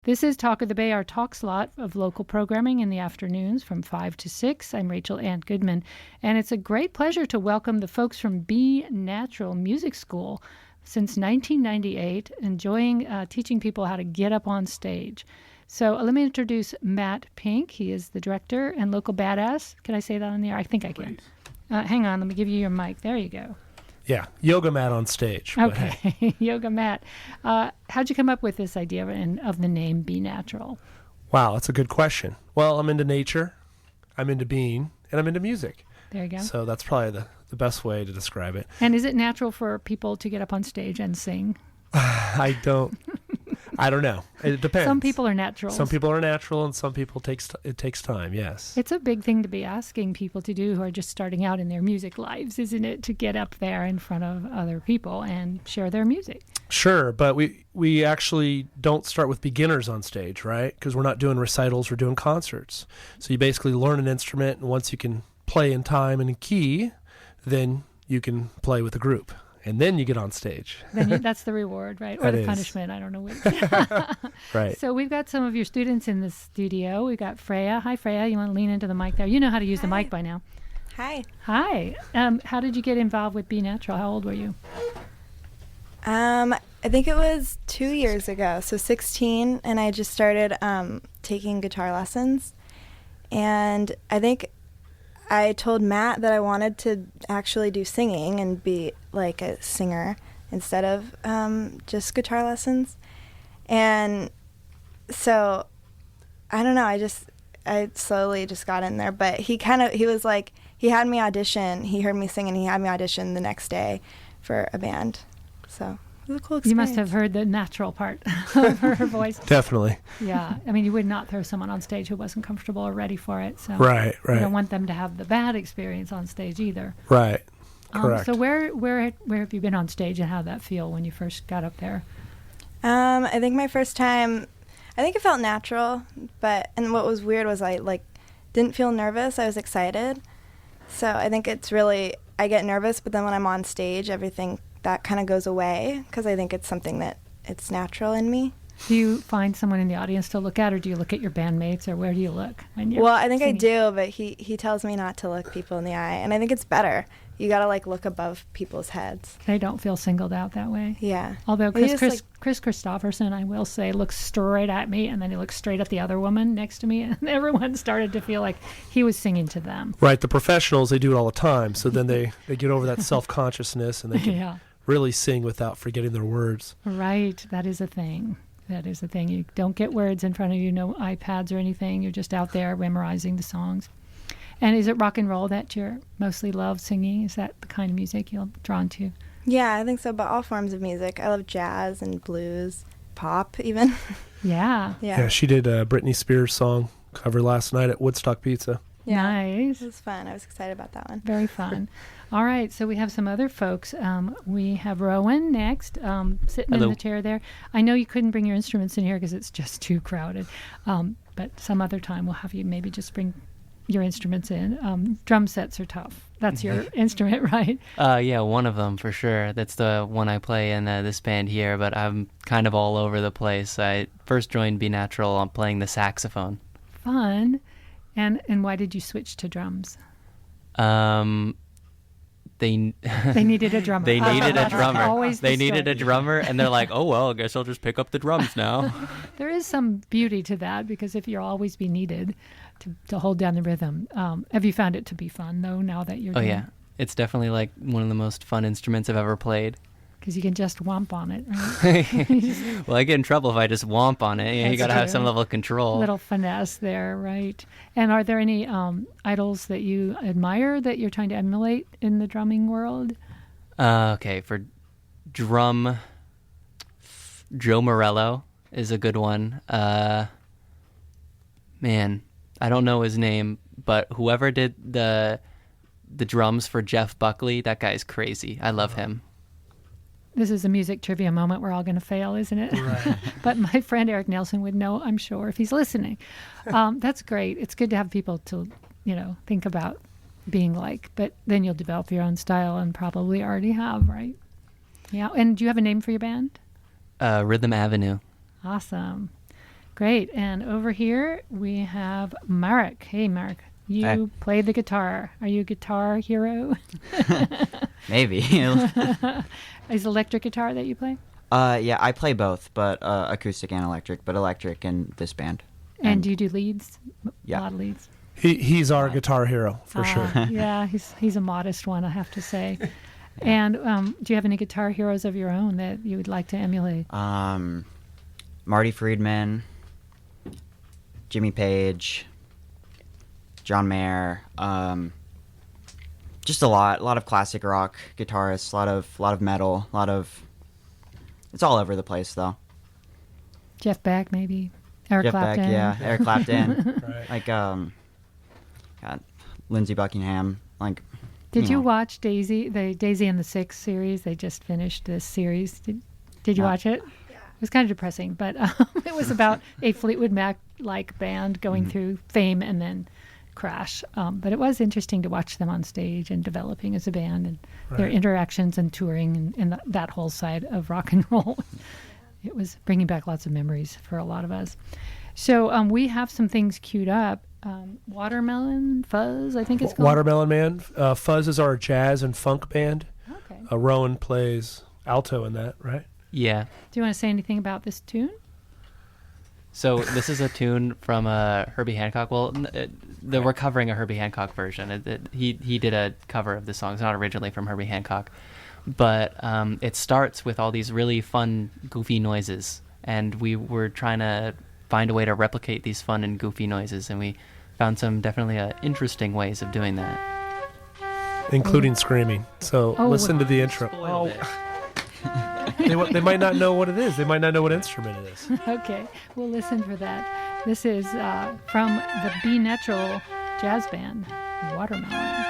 This is Talk of the Bay, our talk slot of local programming in the afternoons from 5 to 6. I'm Rachel Ann Goodman, and it's a great pleasure to welcome the folks from Be Natural Music School. Since 1998, enjoying teaching people how to get up on stage. So let me introduce Matt Pinck. He is the director and local badass. Can I say that on the air? I think I can. Hang on, let me give you your mic. There you go. Yeah, yoga mat on stage. Okay, hey. Yoga mat. How'd you come up with this idea of the name Be Natural? Wow, that's a good question. Well, I'm into nature, I'm into being, and I'm into music. There you go. So that's probably the best way to describe it. And is it natural for people to get up on stage and sing? I don't know. It depends. Some people are natural. Some people are natural, and some people it takes time, yes. It's a big thing to be asking people to do who are just starting out in their music lives, isn't it? To get up there in front of other people and share their music. Sure, but we actually don't start with beginners on stage, right? Because we're not doing recitals, we're doing concerts. So you basically learn an instrument, and once you can play in time and in key, then you can play with a group. And then you get on stage. Then that's the reward, right? Or the punishment. I don't know which. Right. So we've got some of your students in the studio. We've got Freya. Hi, Freya. You want to lean into the mic there? You know how to use the mic by now. Hi. Hi. How did you get involved with Be Natural? How old were you? I think it was 2 years ago, so 16, and I just started taking guitar lessons. And I think I told Matt that I wanted to actually do singing and be like a singer instead of just guitar lessons. And so, I don't know, I slowly just got in there. But he was like, he had me audition. He heard me sing and he had me audition the next day for a band. So it was a cool experience. You must have heard the natural part of her voice. Definitely. Yeah. I mean, you would not throw someone on stage who wasn't comfortable or ready for it. So right. You don't want them to have the bad experience on stage either. Right. Correct. So where have you been on stage, and how did that feel when you first got up there? I think my first time, I think it felt natural, and what was weird was I didn't feel nervous. I was excited. So I think it's really, I get nervous, but then when I'm on stage, everything that kind of goes away because I think it's something that it's natural in me. Do you find someone in the audience to look at, or do you look at your bandmates, or where do you look when you're Well, I think singing? I do, but he tells me not to look people in the eye, and I think it's better. You got to look above people's heads. They don't feel singled out that way. Yeah. Although Chris Christopherson, I will say, looks straight at me, and then he looks straight at the other woman next to me, and everyone started to feel like he was singing to them. Right. The professionals, they do it all the time, so then they get over that self-consciousness, and they can really sing without forgetting their words. Right. That is a thing. You don't get words in front of you, no iPads or anything. You're just out there memorizing the songs. And is it rock and roll that you mostly love singing? Is that the kind of music you're drawn to? Yeah, I think so, but all forms of music. I love jazz and blues, pop even. Yeah. Yeah, she did a Britney Spears song cover last night at Woodstock Pizza. Yeah. Nice. It was fun. I was excited about that one. Very fun. All right, so we have some other folks. We have Rowan next, sitting Hello. in the chair there. I know you couldn't bring your instruments in here because it's just too crowded, but some other time we'll have you maybe just bring your instruments in. Drum sets are tough. That's your instrument, right? Yeah, one of them for sure. That's the one I play in this band here, but I'm kind of all over the place. I first joined Be Natural on playing the saxophone. Fun. And why did you switch to drums? They needed a drummer. They needed a drummer. Always they needed a drummer, and they're like, oh, well, I guess I'll just pick up the drums now. There is some beauty to that, because if you'll always be needed to hold down the rhythm. Have you found it to be fun, though, now that you're doing yeah. It's definitely one of the most fun instruments I've ever played. Because you can just whomp on it, right? Well, I get in trouble if I just whomp on it. You got to have some level of control. Little finesse there, right? And are there any idols that you admire that you're trying to emulate in the drumming world? Okay, for drum, Joe Morello is a good one. Man, I don't know his name, but whoever did the drums for Jeff Buckley, that guy's crazy. I love him. This is a music trivia moment we're all going to fail, isn't it? Right. But my friend Eric Nelson would know, I'm sure, if he's listening. That's great. It's good to have people to, think about being like. But then you'll develop your own style, and probably already have, right? Yeah. And do you have a name for your band? Rhythm Avenue. Awesome. Great. And over here we have Mark. Hey, Mark. You Hi. play the guitar. Are you a guitar hero? Maybe. Is electric guitar that you play? Yeah, I play both, but acoustic and electric, but electric in this band. And do you do leads? Yeah. A lot of leads. He's our guitar hero for sure. Yeah, he's a modest one, I have to say. And do you have any guitar heroes of your own that you would like to emulate? Marty Friedman, Jimmy Page, John Mayer, just a lot of classic rock guitarists, a lot of metal, it's all over the place though. Jeff Beck, maybe. Eric Jeff Clapton. Beck, yeah, Eric Clapton, Right. like God, Lindsey Buckingham, like. Did you know. watch the Daisy and the Six series? They just finished this series. Did you No. watch it? Yeah. It was kind of depressing, but it was about a Fleetwood Mac-like band going through fame and then crash. But it was interesting to watch them on stage and developing as a band and their Right. interactions and touring and that whole side of rock and roll. It was bringing back lots of memories for a lot of us. So we have some things queued up. Watermelon Fuzz, I think it's called. Watermelon Man. Fuzz is our jazz and funk band. Okay. Rowan plays alto in that, right? Yeah. Do you want to say anything about this tune? So this is a tune from Herbie Hancock. Well, we're covering a Herbie Hancock version. He did a cover of the song. It's not originally from Herbie Hancock. But it starts with all these really fun, goofy noises. And we were trying to find a way to replicate these fun and goofy noises. And we found some definitely interesting ways of doing that. Including screaming. So Oh, listen to the intro. Spoiled it. They might not know what it is. They might not know what instrument it is. Okay, we'll listen for that. This is from the Be Natural jazz band, Watermelon.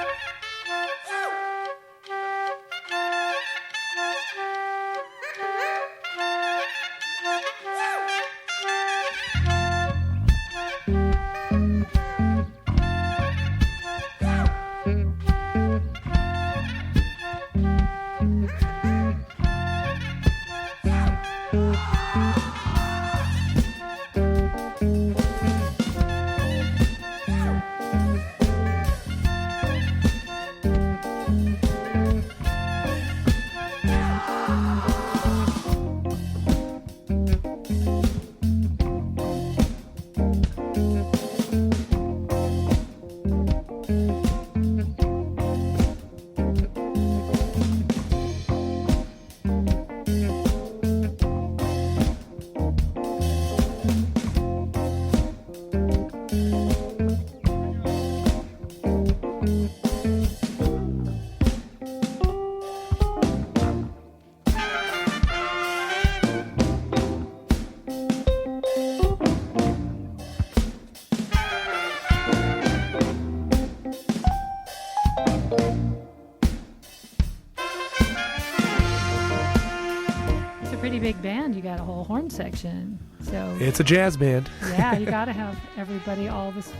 Pretty big band. You got a whole horn section. So It's a jazz band. yeah, you got to have everybody, all this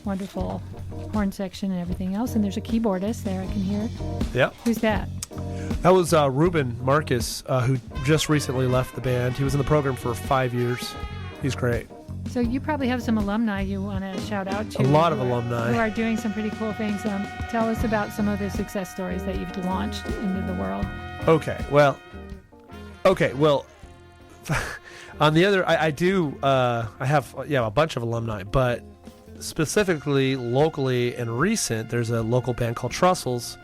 wonderful horn section and everything else. And there's a keyboardist there I can hear. Yep. Who's that? That was Ruben Marcus, who just recently left the band. He was in the program for 5 years. He's great. So you probably have some alumni you want to shout out to. A lot of who alumni. are doing some pretty cool things. Tell us about some of the success stories that you've launched into the world. Okay, well, on the other, I have a bunch of alumni, but specifically locally and recent, there's a local band called Trussels,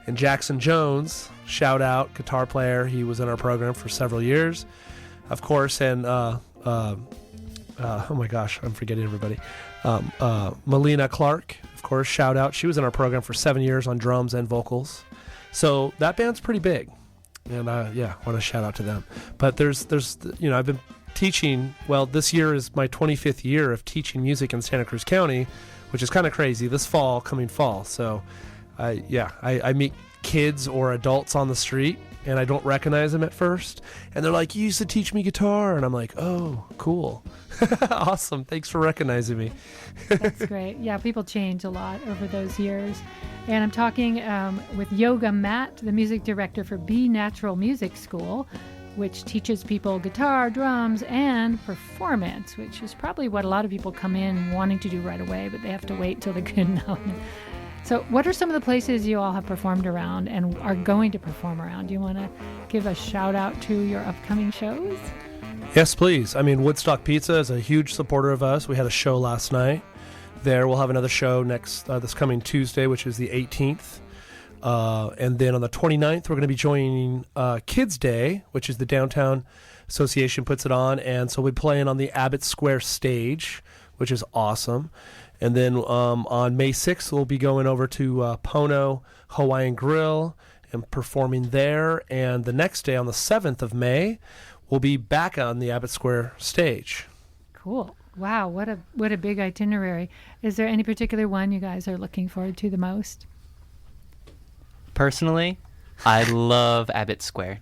and Jackson Jones, shout out, guitar player. He was in our program for several years, of course, and oh my gosh, I'm forgetting everybody. Melina Clark, of course, shout out. She was in our program for 7 years on drums and vocals. So that band's pretty big. And I want to shout out to them. But there's I've been teaching, well, this year is my 25th year of teaching music in Santa Cruz County, which is kind of crazy, coming fall. So I meet kids or adults on the street and I don't recognize them at first. And they're like, "You used to teach me guitar." And I'm like, "Oh, cool." Awesome. Thanks for recognizing me. That's great. Yeah, people change a lot over those years. And I'm talking with Yoga Matt, the music director for Be Natural Music School. which teaches people guitar, drums, and performance, which is probably what a lot of people come in wanting to do right away, but they have to wait till they're good enough. So what are some of the places you all have performed around and are going to perform around? Do you want to give a shout out to your upcoming shows? Yes, please. I mean, Woodstock Pizza is a huge supporter of us. We had a show last night there. We'll have another show this coming Tuesday, which is the 18th. And then on the 29th, we're going to be joining Kids Day, which is the Downtown Association puts it on. And so we'll be playing on the Abbott Square stage, which is awesome. And then on May 6th, we'll be going over to Pono Hawaiian Grill and performing there. And the next day, on the 7th of May, we'll be back on the Abbott Square stage. Cool. Wow, what a big itinerary. Is there any particular one you guys are looking forward to the most? Personally, I love Abbott Square.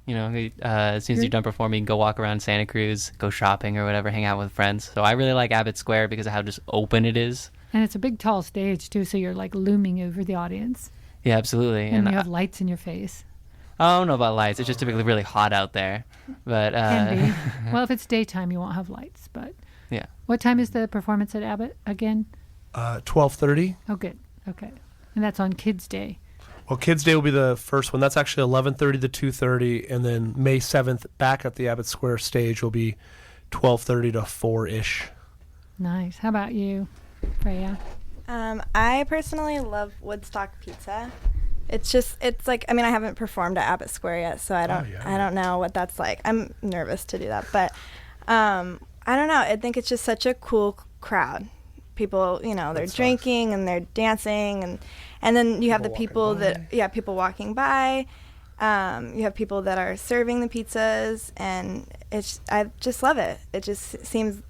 You know, as soon as you're done performing, go walk around Santa Cruz, go shopping or whatever, hang out with friends. So I really like Abbott Square because of how just open it is. And it's a big, tall stage, too, so you're like looming over the audience. Yeah, absolutely. And you have lights in your face. I don't know about lights. It's just typically really hot out there. But Can be. Well, if it's daytime, you won't have lights. But yeah. What time is the performance at Abbott again? 12:30. Oh, good. Okay. And that's on Kids Day. Well, Kids Day will be the first one. That's actually 11:30 to 2:30, and then May 7th back at the Abbott Square stage will be 12:30 to 4-ish. Nice. How about you, Freya? I personally love Woodstock Pizza. It's like, I mean, I haven't performed at Abbott Square yet, so I don't know what that's like. I'm nervous to do that, but I don't know. I think it's just such a cool crowd. People, you know, they're drinking and they're dancing, and then you have the people people walking by. You have people that are serving the pizzas, and I just love it. It just seems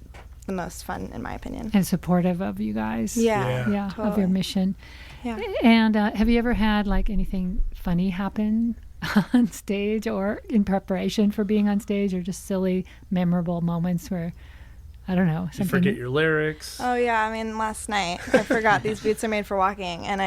the most fun, in my opinion. And supportive of you guys. Yeah, totally. Of your mission. Yeah. And have you ever had like anything funny happen on stage or in preparation for being on stage, or just silly, memorable moments where, I don't know, You forget your lyrics. Oh yeah, I mean, last night I forgot these boots are made for walking, and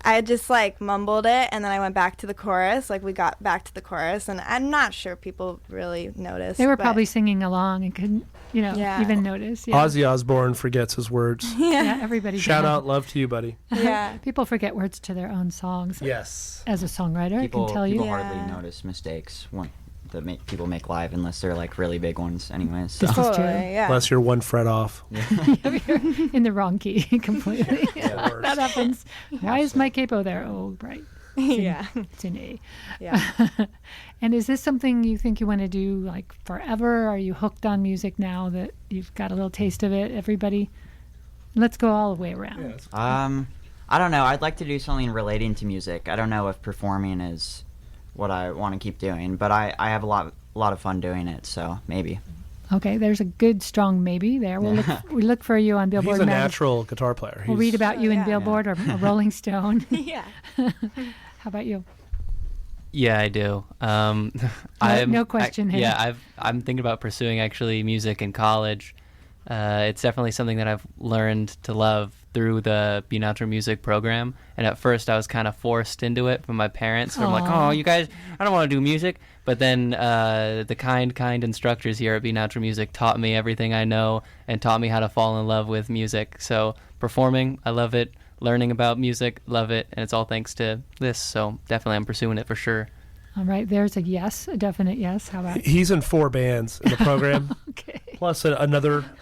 I just like mumbled it, and then I went back to the chorus. Like, we got back to the chorus, and I'm not sure people really noticed. They were probably singing along and couldn't, even notice. Yeah. Ozzy Osbourne forgets his words. Yeah, everybody. Shout out, love to you, buddy. Yeah. People forget words to their own songs. Yes. As a songwriter, I can tell you. People hardly notice mistakes that people make live, unless they're like really big ones anyways. So. This is true. Yeah. Unless you're one fret off. You're in the wrong key completely. Yeah, worse. That happens. Why is my capo there? Oh, right. It's in A. Yeah. And is this something you think you want to do like forever? Are you hooked on music now that you've got a little taste of it? Everybody, let's go all the way around. I don't know. I'd like to do something relating to music. I don't know if performing is what I want to keep doing, but I have a lot of fun doing it, so maybe. Okay, there's a good strong maybe there. We look for you on Billboard. He's a natural guitar player. We'll read about you in Billboard or a Rolling Stone. Yeah. How about you? Yeah, I do. No question here. I'm thinking about pursuing actually music in college. It's definitely something that I've learned to love through the Be Natural music program. And at first I was kind of forced into it from my parents. So I'm like, oh, you guys, I don't want to do music. But then the kind instructors here at Be Natural Music taught me everything I know and taught me how to fall in love with music. So performing, I love it. Learning about music, love it. And it's all thanks to this. So definitely I'm pursuing it for sure. All right, there's a yes, a definite yes. How about? He's in 4 bands in the program. Okay. Plus an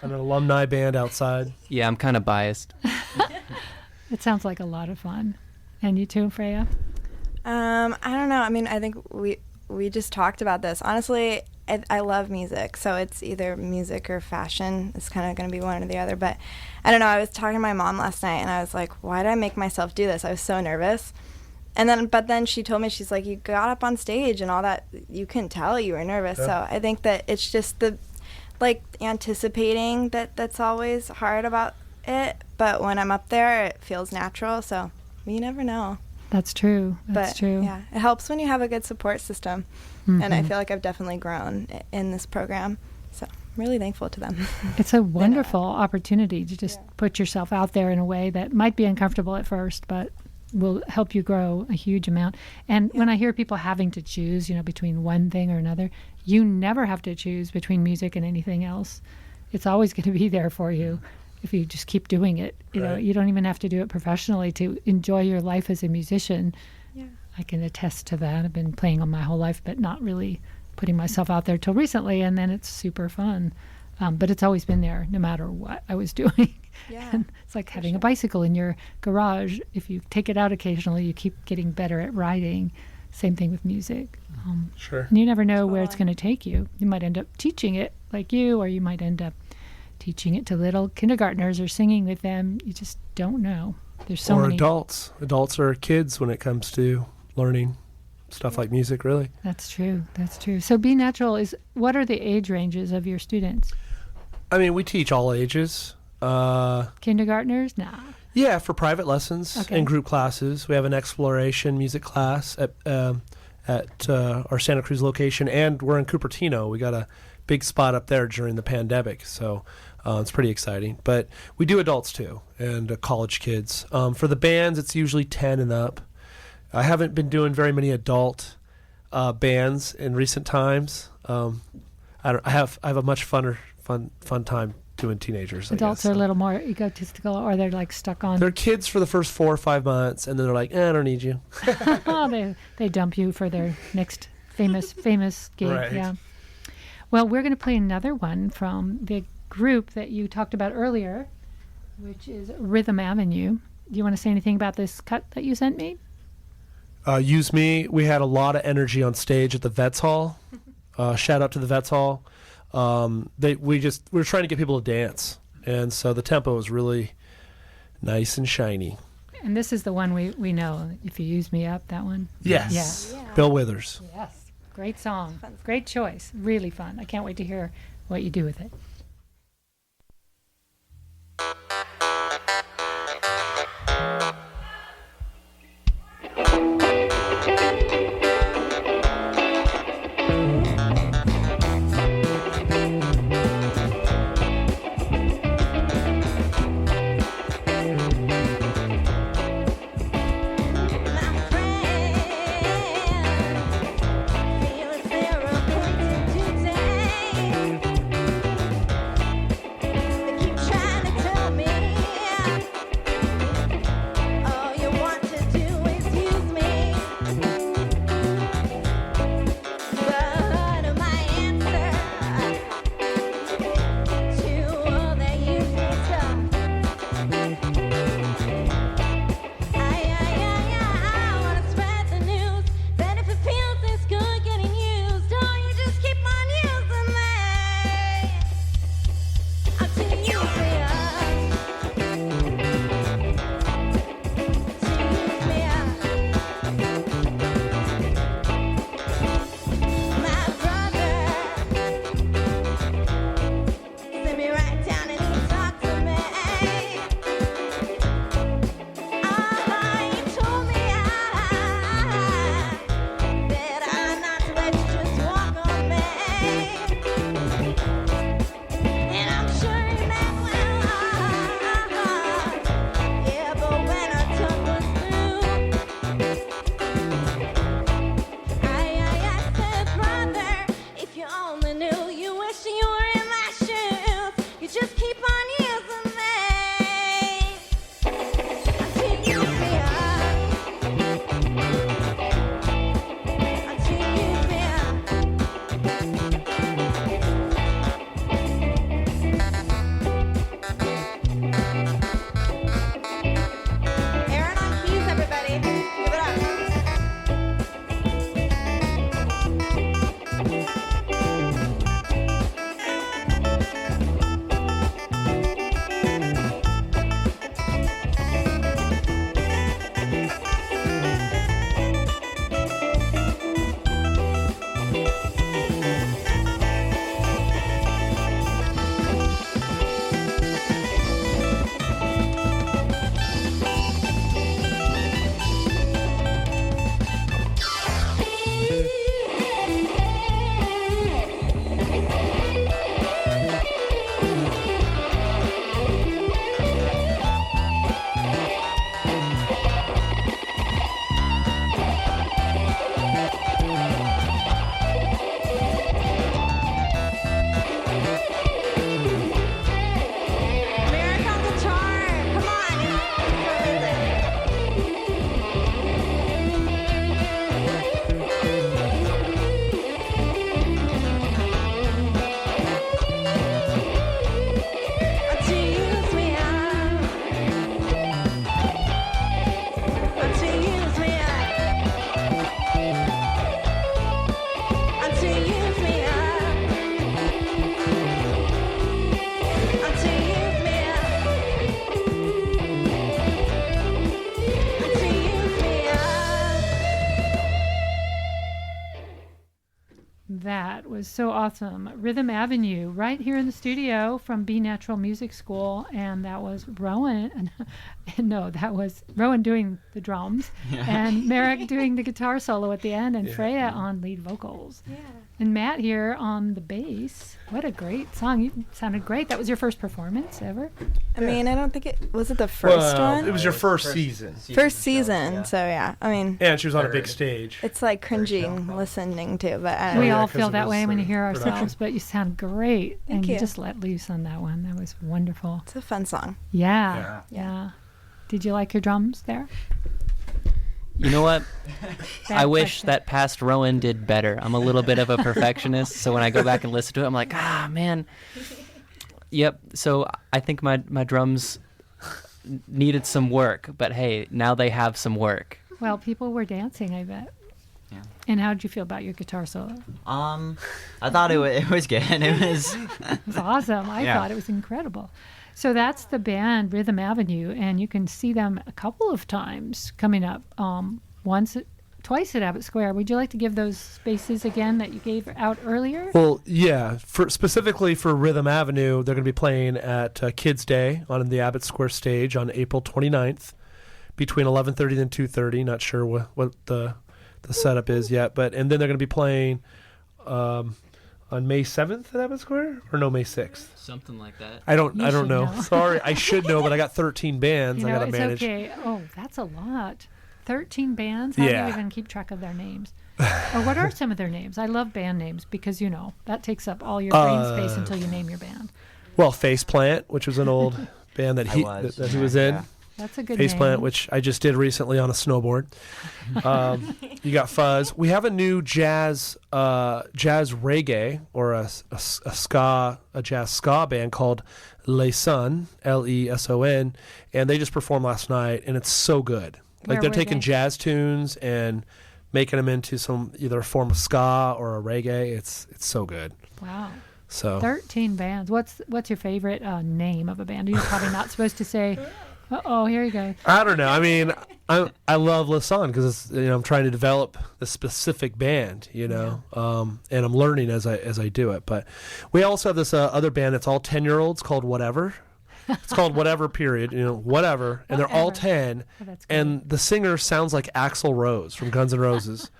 alumni band outside. Yeah, I'm kind of biased. It sounds like a lot of fun. And you too, Freya? I don't know. I mean, I think we just talked about this. Honestly, I love music, so it's either music or fashion. It's kind of going to be one or the other. But I don't know. I was talking to my mom last night, and I was like, why did I make myself do this? I was so nervous. But then she told me, she's like, you got up on stage and all that. You can tell you were nervous. Yeah. So I think that it's just the, like, anticipating that's always hard about it. But when I'm up there, it feels natural. So you never know. That's true. That's true. Yeah, it helps when you have a good support system. Mm-hmm. And I feel like I've definitely grown in this program. So I'm really thankful to them. It's a wonderful opportunity to just put yourself out there in a way that might be uncomfortable at first, but will help you grow a huge amount. And when I hear people having to choose, between one thing or another, you never have to choose between music and anything else. It's always going to be there for you if you just keep doing it. You don't even have to do it professionally to enjoy your life as a musician. Yeah. I can attest to that. I've been playing all my whole life, but not really putting myself out there till recently, and then it's super fun. But it's always been there, no matter what I was doing. Yeah. And it's like having a bicycle in your garage. If you take it out occasionally, you keep getting better at riding. Same thing with music. Sure. And you never know where it's going to take you. You might end up teaching it like you, or you might end up teaching it to little kindergartners or singing with them. You just don't know. There's so many. Adults. Adults are kids when it comes to learning stuff like music, really. That's true. That's true. So Be Natural what are the age ranges of your students? I mean, we teach all ages. Kindergartners? Nah. Yeah, for private lessons and group classes. We have an exploration music class at our Santa Cruz location, and we're in Cupertino. We got a big spot up there during the pandemic, so it's pretty exciting. But we do adults too, and college kids. For the bands, it's usually 10 and up. I haven't been doing very many adult bands in recent times. I have a much fun time doing teenagers. Adults are a little more egotistical, or they're like stuck on. They're kids for the first 4 or 5 months, and then they're like, I don't need you. they dump you for their next famous gig. Right. Yeah. Well, we're going to play another one from the group that you talked about earlier, which is Rhythm Avenue. Do you want to say anything about this cut that you sent me? Use Me. We had a lot of energy on stage at the Vets Hall. Shout out to the Vets Hall. We were trying to get people to dance, and so the tempo was really nice and shiny. And this is the one we know. If You Use Me Up, that one. Yes. Yeah. Bill Withers. Yes. Great song. Great choice. Really fun. I can't wait to hear what you do with it. was so awesome. Rhythm Avenue, right here in the studio from Be Natural Music School. And that was Rowan. No, that was Rowan doing the drums and Merrick doing the guitar solo at the end and Freya on lead vocals. Yeah. And Matt here on the bass. What a great song. You sounded great. That was your first performance ever? I mean, I don't think it was it the first one. It was your first season. First season, so yeah. I mean, And she was on a big stage. it's like cringing listening to, but I don't We know. all 'cause feel it that was way when you hear production. ourselves, but you sound great. Thank and you you. just let loose on that one. That was wonderful. It's a fun song. Yeah. Yeah. Did you like your drums there? You know what? Bad I wish question. that past Rowan did better. I'm a little bit of a perfectionist, so when I go back and listen to it, I'm like, man. Yep. So I think my drums needed some work, but hey, now they have some work. Well, people were dancing, I bet. Yeah. And how did you feel about your guitar solo? I thought it was good. It was. It was awesome. I Yeah. thought it was incredible. So that's the band Rhythm Avenue, and you can see them a couple of times coming up. Twice at Abbott Square. Would you like to give those spaces again that you gave out earlier? Well, yeah. Specifically for Rhythm Avenue, they're going to be playing at Kids Day on the Abbott Square stage on April 29th between 11:30 and 2:30. Not sure what the setup is yet, and then they're going to be playing on May 7th at Abbott Square, or no, May 6th. Something like that. I don't You should know. know. Sorry, I should know, but I got 13 bands You I know, got to it's manage. okay. Oh, that's a lot. 13 bands? How do Yeah. you even keep track of their names? Or what are some of their names? I love band names because, that takes up all your brain space until you name your band. Well, Faceplant, which was an old band that he was in. Yeah. That's a good Faceplant, name. which I just did recently on a snowboard. You got Fuzz. We have a new jazz reggae or a jazz ska band called Leson, Leson, and they just performed last night, and it's so good. Where Like they're were taking they? jazz tunes and making them into some either a form of ska or a reggae. It's so good. Wow. So 13 bands. What's your favorite name of a band? You're probably not supposed to say, uh-oh, here you go. I don't know. I mean, I love Lasan because I'm trying to develop the specific band, and I'm learning as I do it. But we also have this other band that's all 10-year-olds called Whatever. It's called Whatever. Period. Whatever, and they're all Whatever. 10. Oh, that's great. And the singer sounds like Axl Rose from Guns N' Roses,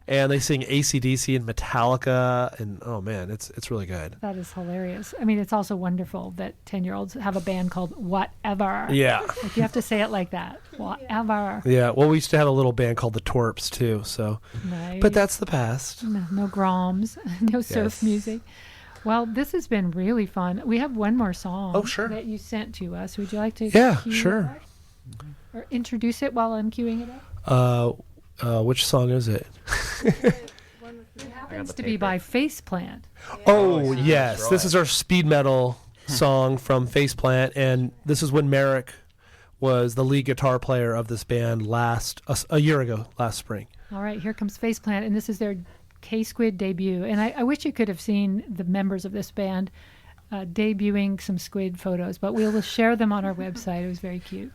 and they sing AC/DC and Metallica, and oh man, it's really good. That is hilarious. I mean, it's also wonderful that 10-year-olds have a band called Whatever. Yeah. Like you have to say it like that. Whatever. Yeah. Well, we used to have a little band called the Torps too. So, Nice. but that's the past. No Groms, no surf Yes. music. Well, this has been really fun. We have one more song Oh, sure. that you sent to us. Would you like to Yeah, cue sure. it up? Or introduce it while I'm queuing it up? Which song is it? It happens to be by Faceplant. Oh, yes. This is our speed metal song from Faceplant, and this is when Merrick was the lead guitar player of this band a year ago, last spring. All right, here comes Faceplant, and this is their K-Squid debut. And I wish you could have seen the members of this band debuting some squid photos, but we will share them on our website. It was very cute.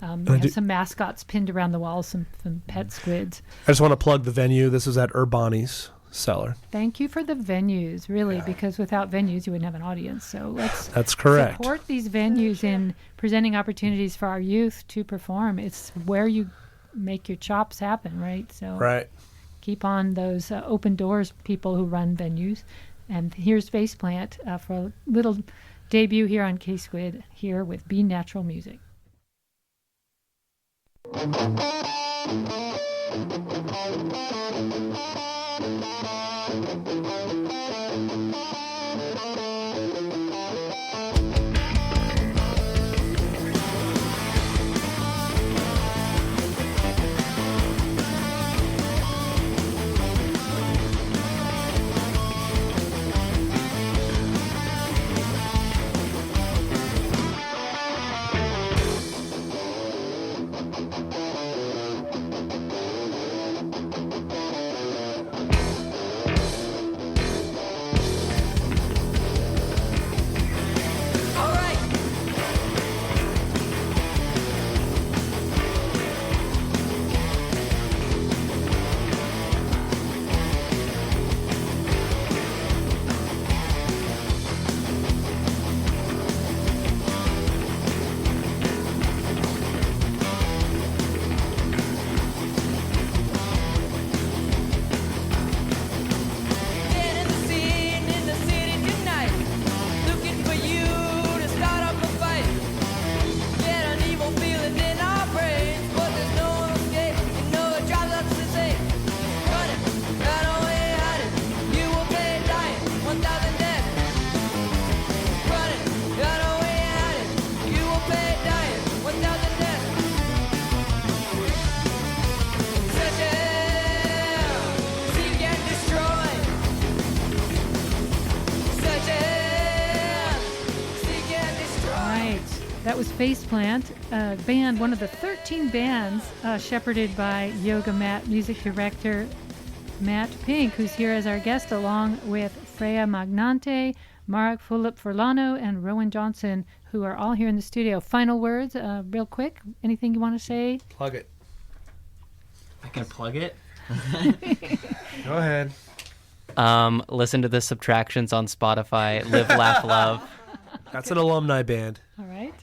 We have some mascots pinned around the walls, some pet squids. I just want to plug the venue. This is at Urbani's Cellar. Thank you for the venues, really, because without venues, you wouldn't have an audience. So let's That's correct. support these venues in presenting opportunities for our youth to perform. It's where you make your chops happen, right? So Right. keep on those open doors, people who run venues. And here's Faceplant for a little debut here on K-Squid, here with Be Natural Music. That was Faceplant, a band, one of the 13 bands shepherded by Yoga Mat music director Matt Pinck, who's here as our guest, along with Freya Magnante, Marke Fulop-Furlano, and Rowan Johnson, who are all here in the studio. Final words, real quick. Anything you want to say? Plug it. I can plug it. Go ahead. Listen to the Subtractions on Spotify. Live, laugh, love. That's an alumni band. All right.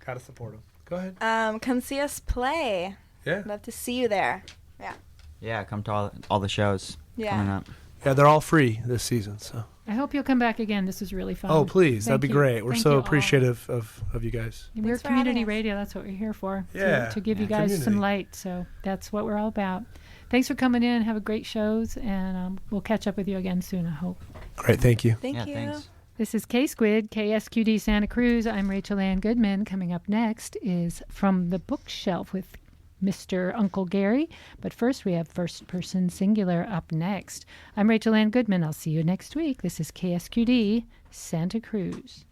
Gotta support them. Go ahead. Come see us play. Yeah. Love to see you there. Yeah. Yeah, come to all the shows coming Yeah. up. Yeah, they're all free this season. So. I hope you'll come back again. This was really fun. Oh, please. That'd Thank be you. great. We're Thank so you all. appreciative of you guys. We're Thanks for having community us. radio. That's what we're here for. Yeah. To give you Yeah. guys Community. some light. So that's what we're all about. Thanks for coming in. Have a great shows. And we'll catch up with you again soon, I hope. Great. Thank you. Thank Yeah, you. thanks. This is K-Squid, KSQD Santa Cruz. I'm Rachel Ann Goodman. Coming up next is From the Bookshelf with Mr. Uncle Gary. But first, we have First Person Singular up next. I'm Rachel Ann Goodman. I'll see you next week. This is KSQD Santa Cruz.